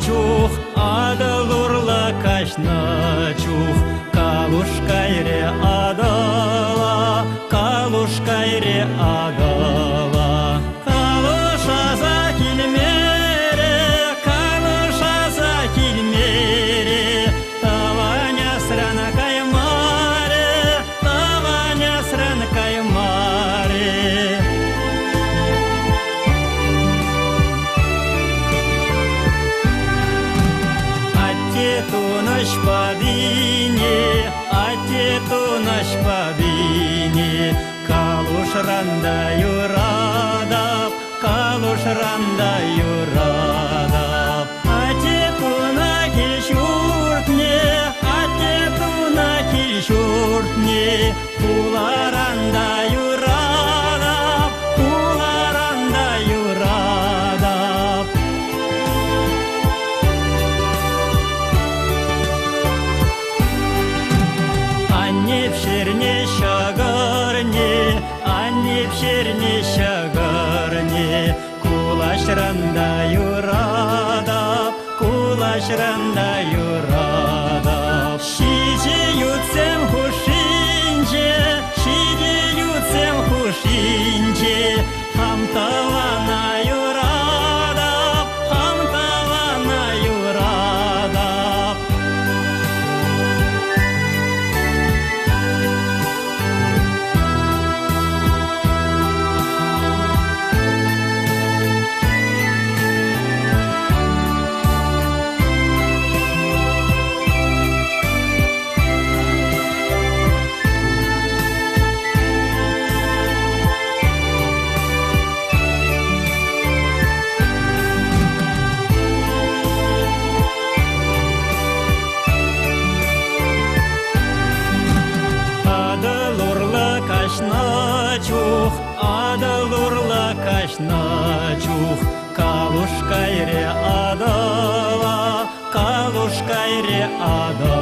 чух, адылурлы кашна чух, калушкайре адала, калушкайре адала. Калушаза килмере, калушаза килмере, таваня срана каймаре, таваня срана каймаре. Наш падине, атету наш падине, калушранда юрадап, калушранда юрадап. Атету на килшуртне, атету на килшуртне, куларанда юрадап, куларанда юрадап. Пшерне шагарне, анне пшерне шагарне, кулашранда юрадап, кулашранда юрадап. Шиже ютсем хушинже, шиже ютсем хушинже, хамтавана юрадап, хамтавана юрадап. Адылурлы кашна чух, калушкайре адала, калушкайре адала.